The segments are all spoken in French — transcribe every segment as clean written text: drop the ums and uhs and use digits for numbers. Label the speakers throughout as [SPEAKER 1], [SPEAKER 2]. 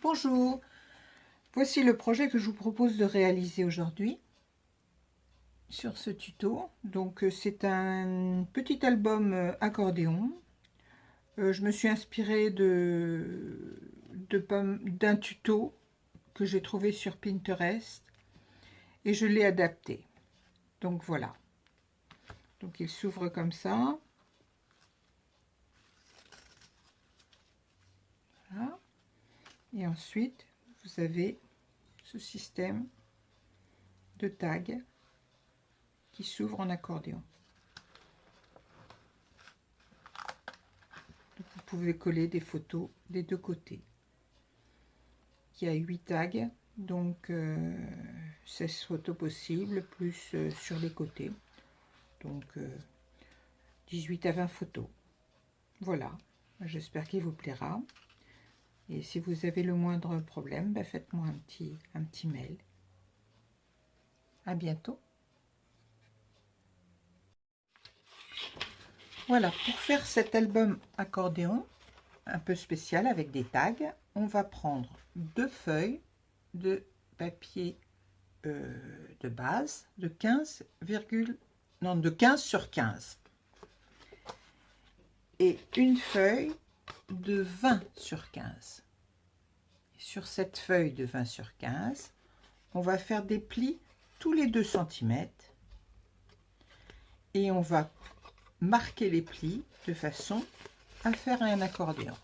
[SPEAKER 1] Bonjour, voici le projet que je vous propose de réaliser aujourd'hui sur ce tuto. Donc c'est un petit album accordéon. Je me suis inspirée d'un tuto que j'ai trouvé sur Pinterest et je l'ai adapté. Donc voilà. Donc il s'ouvre comme ça. Voilà. Et ensuite, vous avez ce système de tags qui s'ouvre en accordéon. Donc vous pouvez coller des photos des deux côtés. Il y a 8 tags, donc 16 photos possibles, plus sur les côtés. Donc 18 à 20 photos. Voilà, j'espère qu'il vous plaira. Et si vous avez le moindre problème, ben faites-moi un petit mail. À bientôt. Voilà, pour faire cet album accordéon, un peu spécial avec des tags, on va prendre 2 feuilles de papier de base de 15 sur 15 et une feuille de 20 sur 15. Et sur cette feuille de 20 sur 15, on va faire des plis tous les 2 cm et on va marquer les plis de façon à faire un accordéon.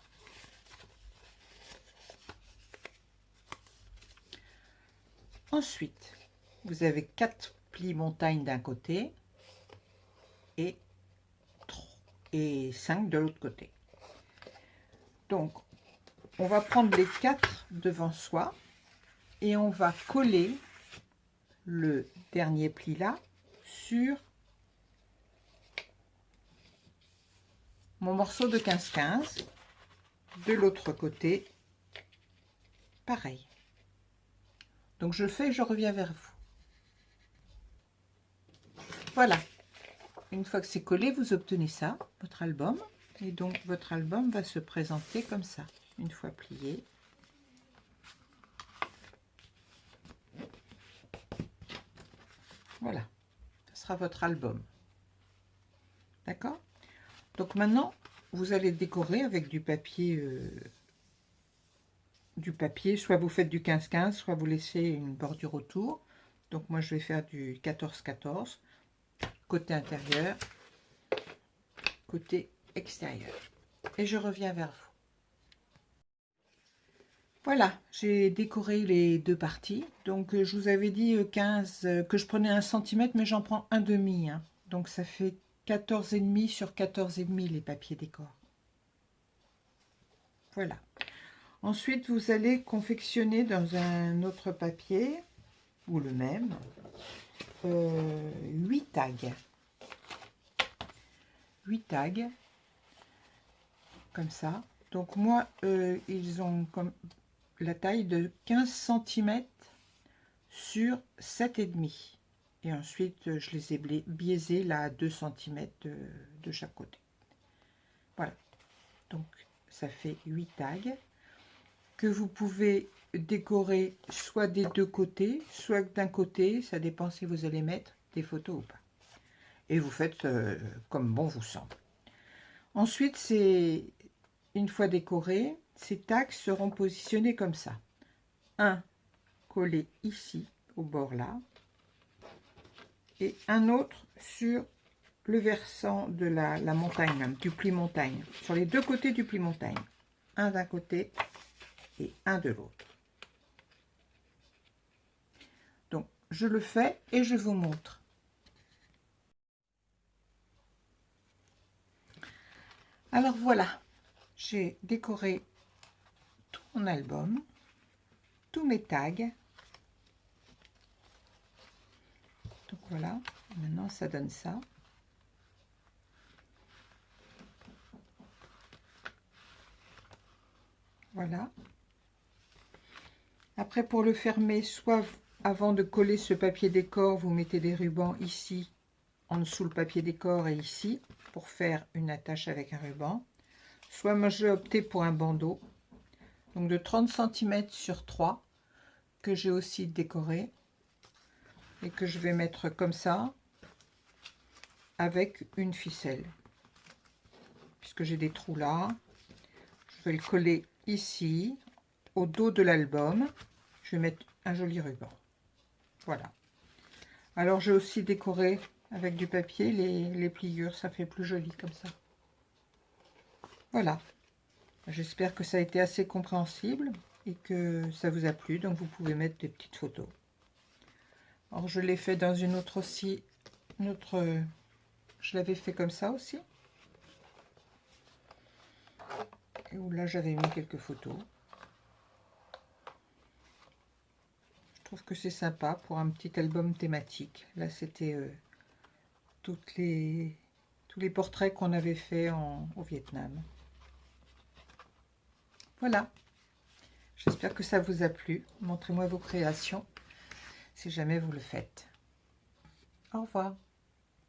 [SPEAKER 1] Ensuite, vous avez 4 plis montagne d'un côté et 5 de l'autre côté. Donc, on va prendre les 4 devant soi et on va coller le dernier pli là sur mon morceau de 15-15. De l'autre côté, pareil. Donc je fais et je reviens vers vous. Voilà. Une fois que c'est collé, vous obtenez ça, votre album. Et donc votre album va se présenter comme ça, une fois plié. Voilà. Ce sera votre album. D'accord? Donc maintenant, vous allez décorer avec du papier, soit vous faites du 15-15, soit vous laissez une bordure autour. Donc moi, je vais faire du 14-14, côté intérieur, côté extérieur. Et je reviens vers vous. Voilà, j'ai décoré les deux parties. Donc je vous avais dit 15, que je prenais 1 cm, mais j'en prends un demi. Hein. Donc ça fait 14,5 sur 14,5 les papiers décor. Voilà. Ensuite, vous allez confectionner dans un autre papier, ou le même, 8 tags. 8 tags, comme ça. Donc moi, ils ont comme la taille de 15 cm sur 7,5. Et ensuite, je les ai biaisés là à 2 cm de chaque côté. Voilà. Donc, ça fait 8 tags que vous pouvez décorer soit des deux côtés, soit d'un côté. Ça dépend si vous allez mettre des photos ou pas. Et vous faites comme bon vous semble. Ensuite, une fois décorés, ces tags seront positionnés comme ça. Un collé ici, au bord là, et un autre sur le versant de la montagne, même, du pli montagne, sur les deux côtés du pli montagne. Un d'un côté et un de l'autre. Donc, je le fais et je vous montre. Alors voilà, j'ai décoré tout mon album, tous mes tags. Donc voilà, maintenant ça donne ça. Voilà. Après, pour le fermer, soit avant de coller ce papier décor, vous mettez des rubans ici, en dessous le papier décor et ici, pour faire une attache avec un ruban. Soit moi j'ai opté pour un bandeau, donc de 30 cm sur 3, que j'ai aussi décoré et que je vais mettre comme ça avec une ficelle. Puisque j'ai des trous là, je vais le coller ici, au dos de l'album. Je vais mettre un joli ruban. Voilà. Alors j'ai aussi décoré avec du papier les pliures, ça fait plus joli comme ça. Voilà. J'espère que ça a été assez compréhensible et que ça vous a plu. Donc vous pouvez mettre des petites photos. Alors je l'ai fait dans une autre aussi. Je l'avais fait comme ça aussi. Et où là j'avais mis quelques photos. Je trouve que c'est sympa pour un petit album thématique. Là c'était tous les portraits qu'on avait fait au Vietnam. Voilà. J'espère que ça vous a plu. Montrez-moi vos créations si jamais vous le faites. Au revoir.